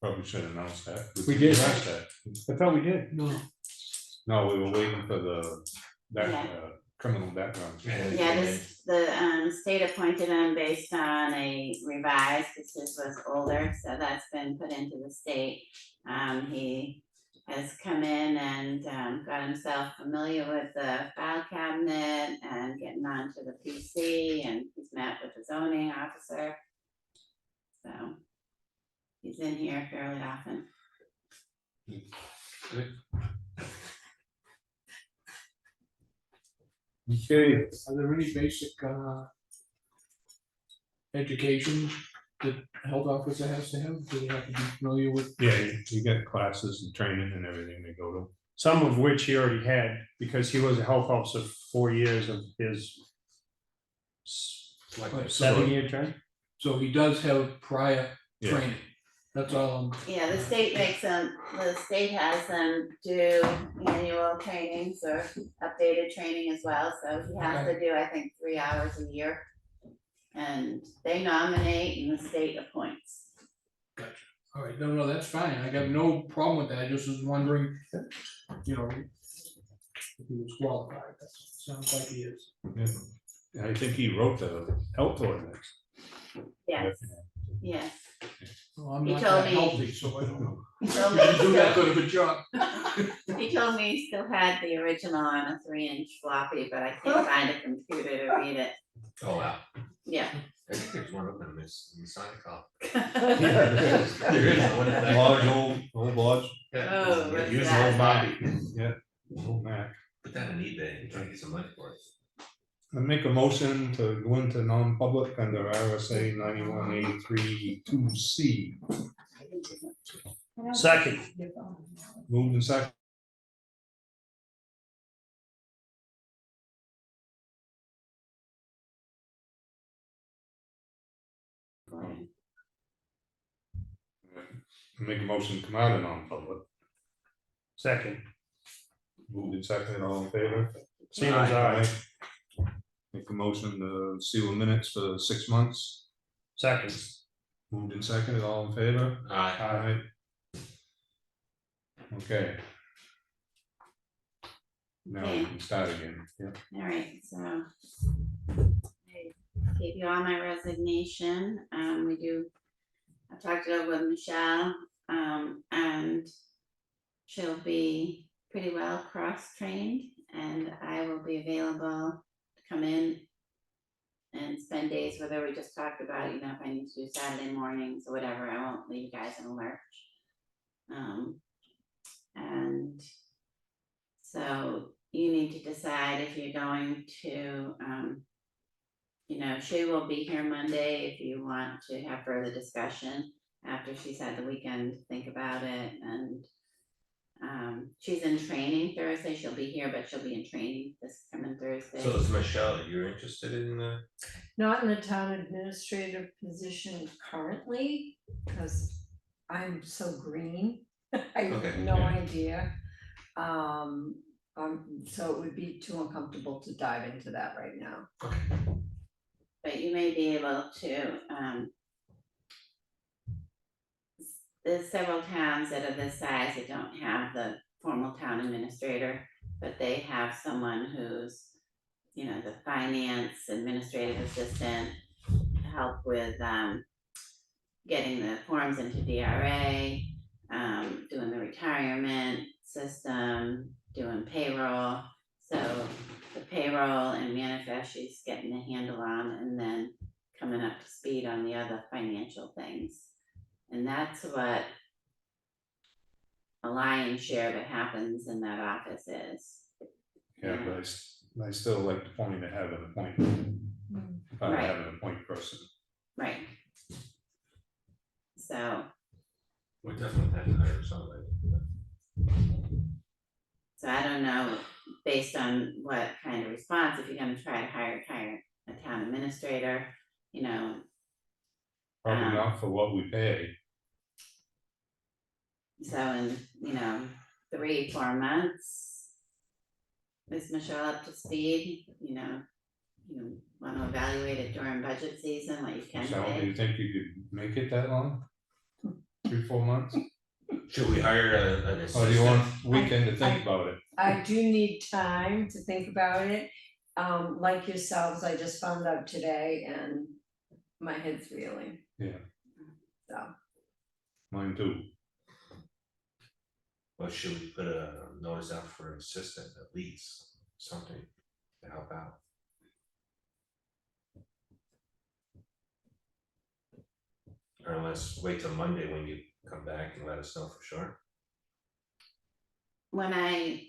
Probably should announce that. We did. Announce that. I thought we did. no, No, we were waiting for that Yeah. criminal background. check. Yeah, the state appointed him based on a revised, because his was older, so that's been put into the state. He has come in and got himself familiar with the file cabinet and getting onto the PC, and he's met with the zoning officer. So he's in here fairly often. Okay, are there any basic education that a health officer has to have? Do they have to be familiar with? yeah, you get classes and training and everything they go to. Some of which he already had, because he was a health officer for 4 years of his Like Right, so- 7-year term. So he does have prior Yeah. training, that's all. Yeah, the state makes them, the state has them do annual trainings or updated training as well, so he has to do, I think, 3 hours a year. And they nominate and the state appoints. All right, no, that's fine, I got no problem with that, I just was wondering, you know, if he was qualified, that sounds like he is. I think he wrote the health ordinance. Yes, yes. I'm He not told that me- healthy, so I don't know. He told I me didn't do that still- good of a job. He told me he still had the original on a 3-inch floppy, but I can't find a computer to read it. Oh, wow. Yeah. I think there's one open in this, in the sign call. Yeah, there is. There is one in that. Large, old lodge, Oh, what's Use that? old Bobby. old Mac. Put that on eBay, try to get some money for it. I make a motion to go into non-public under RSA 91A32C. Second. Moved and second. Make a motion to come out of non-public. Second. Moved and second, all in favor? Seaman's eye. Make a motion to seal the minutes for 6 months. Second. Moved and seconded, all in favor? Aye. Okay. Now we can start again, yeah. All right, so I gave you all my resignation. I talked it over with Michelle, and she'll be pretty well cross-trained, and I will be available to come in and spend days with her. We just talked about, if I need to do Saturday mornings or whatever, I won't leave you guys in a lurch. And so you need to decide if you're going to, she will be here Monday if you want to have further discussion after she's had the weekend to think about it. And she's in training Thursday. She'll be here, but she'll be in training this coming Thursday. So is Michelle, you're interested in, Not in the town administrative position currently, because I'm so green. I have Okay, no yeah. idea. So it would be too uncomfortable to dive into that right now. But you may be able to, there's several towns that are this size that don't have the formal town administrator, but they have someone who's, the finance administrative assistant to help with, getting the forms into DRA, doing the retirement system, doing payroll. So the payroll and manifest she's getting a handle on, and then coming up to speed on the other financial things. And that's what a lion's share that happens in that office is. Yeah, but I still like the point of having a point. Right. Having a point person. Right. So, we definitely have to hire somebody. so I don't know, based on what kind of response, if you're gonna try to hire a town administrator, Probably not for what we pay. so in, 3-4 months. Is Michelle up to speed, you wanna evaluate it during budget season, what you can So do pay? you think you could make it that long? 3-4 months? Should we hire an Or do assistant? you want weekend to think about it? I do need time to think about it. Like yourselves, I just found out today and my head's reeling. Yeah. So, Mine too. Well, should we put a notice out for an assistant at least, something to help out? Or unless wait till Monday when you come back and let us know for sure. When I've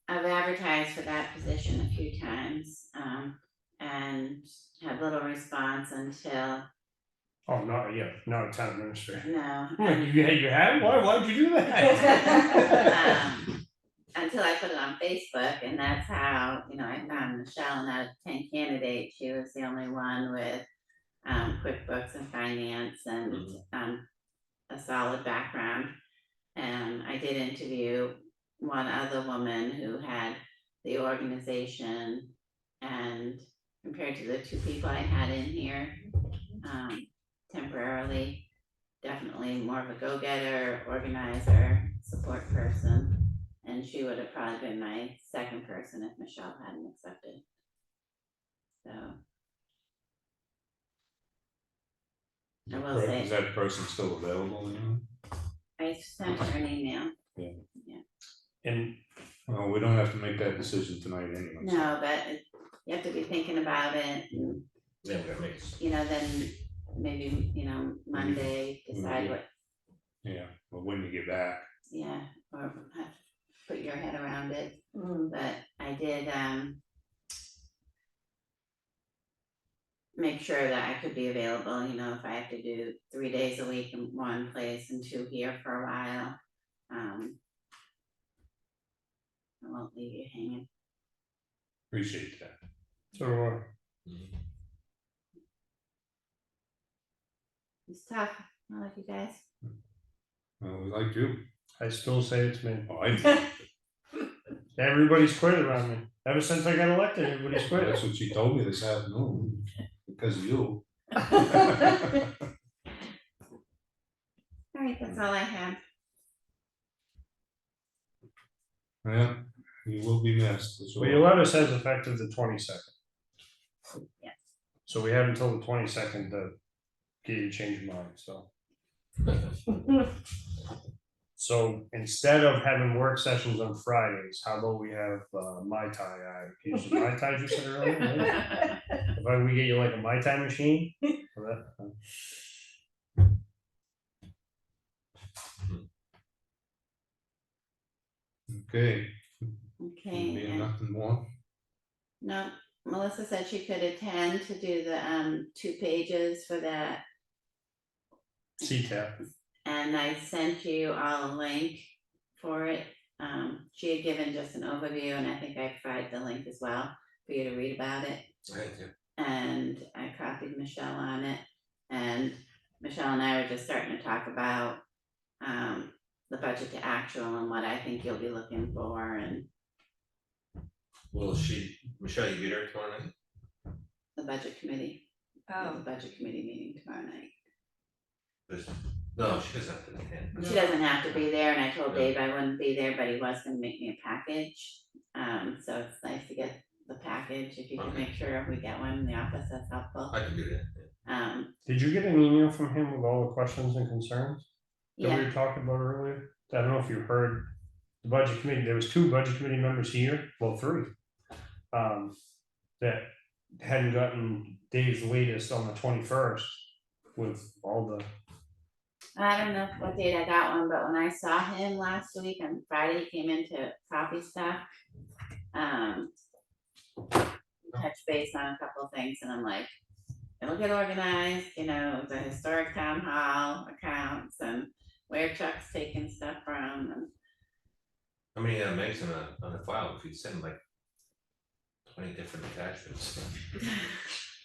advertised for that position a few times, and had little response until, Oh, not a town administrator. no. You have? Why'd you do that? Until I put it on Facebook, and that's how, I found Michelle, and out of 10 candidates, she was the only one with QuickBooks and finance and a solid background. And I did interview one other woman who had the organization, and compared to the 2 people I had in here, temporarily, definitely more of a go-getter, organizer, support person. And she would have probably been my second person if Michelle hadn't accepted. So. I will say, Is that person still available now? I sent her an email. And Well, we don't have to make that decision tonight anyway. so- No, but you have to be thinking about it, and, Yeah, we gotta make it. you know, then maybe, you know, Monday, decide what, Yeah, but when you get back, yeah, or have to put your head around it. Mm. But I did, make sure that I could be available, you know, if I have to do 3 days a week in one place and 2 here for a while. I won't leave you hanging. appreciate that. so It's tough, I like you guys. Well, we like you. I still say it's me. Oh, I, Everybody's quit around me. Ever since I got elected, everybody's quit. that's what she told me this afternoon, because of you. Alright, that's all I have. Yeah, you will be missed. that's Well, your all. letter says effective the 22nd. Yes. So we have until the 22nd to get you to change your mind, so. So instead of having work sessions on Fridays, how about we have Mai Tai? I use the Mai Tai you said earlier. Right? If we get you like a Mai Tai machine. for that, Okay, Okay, be and nothing more. no, Melissa said she could attend to do the 2 pages for that. CTAP. And I sent you all a link for it. She had given just an overview, and I think I provided the link as well for you to read about it. Thank you. And I copied Michelle on it. And Michelle and I were just starting to talk about the budget to actual and what I think you'll be looking for, and Will Michelle, you get her tomorrow night? the budget committee. We have Oh, a budget committee meeting tomorrow night. No, she doesn't have to attend. She doesn't have to be there, and I told Yeah. Dave I wouldn't be there, but he was gonna make me a package. So it's nice to get the package, if you can Okay. make sure we get one in the office, that's helpful. I can do that. Yeah. Did you get an email from him with all the questions and concerns that we Yeah, were talking about earlier? I don't know if you heard the budget committee, there was 2 budget committee members here, well, 3. That hadn't gotten Dave's latest on the 21st with all the, I don't know what date I got one, but when I saw him last week on Friday, he came in to copy stuff. Touch base on a couple of things, and I'm like, it'll get organized, you know, the historic town hall accounts and where Chuck's taking stuff from, and How many megs on a file if you send like 20 different attachments?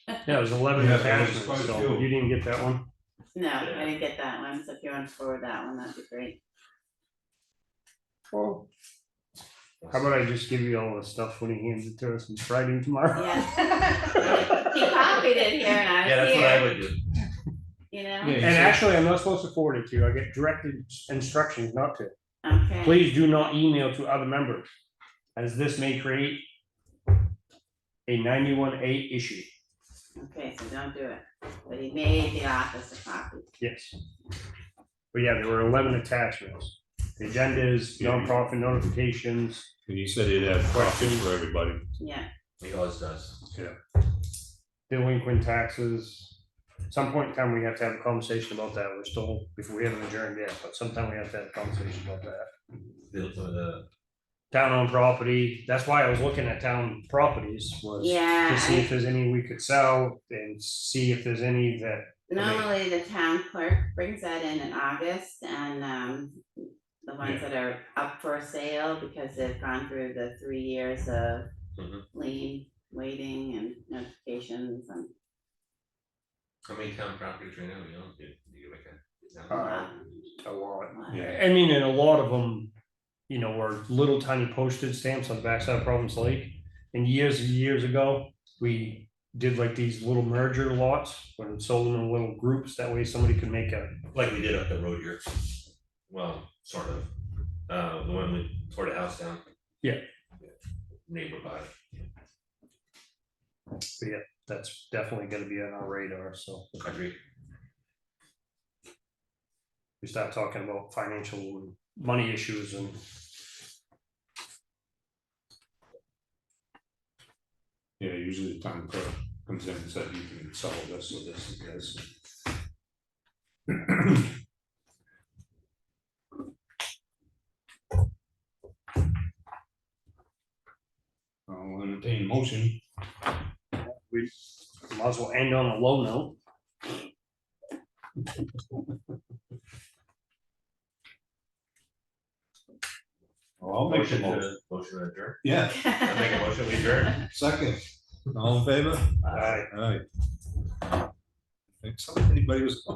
yeah, it was 11 Yeah, attachments, quite a so few. you didn't get that one? no, I didn't get that one, so if you want to forward that one, that'd be great. Well, how about I just give you all the stuff when he hands it to us in Friday tomorrow? Yeah. He copied it here and I Yeah, was that's what I here, would do. you know, Yeah. And actually, I'm not supposed to forward it to you, I get directed instructions not to. okay. Please do not email to other members, as this may create a 91A issue. Okay, so don't do it, but he made the office a copy. Yes. But yeah, there were 11 attachments. The agendas, nonprofit notifications, And you said he'd have questions for everybody. Yeah, He always does. delinquent taxes. Some point in time, we have to have a conversation about that. We're still, if we haven't adjourned yet, but sometime we have to have a conversation about that. The Town owned property, that's why I was looking at town properties, was Yeah, to see if there's any we could sell and see if there's any that. normally the town clerk brings that in August, and the ones Yeah. that are up for sale, because they've gone through the 3 years of Mhm. lien waiting and notifications and. How many town properties right now, you know, do you like a? A lot. Yeah. I mean, and a lot of them, you know, were little tiny postage stamps on the backside of Providence Lake. And years ago, we did like these little merger lots, when it sold them in little groups, that way somebody could make a. Like we did up the road here. Well, sort of. The one we tore the house down. Yeah. Neighbor bought it. That's definitely gonna be on our radar, so. I agree. we start talking about financial and money issues and. Yeah, usually the town clerk comes in and says you can sell this or this and this. I'll entertain motion. We might as well end on a low note. I'll make the Motion motion. to, motion to adjourn. Yeah, I make a motion, we adjourn. second. All in favor? Aye. Aye. Think somebody was.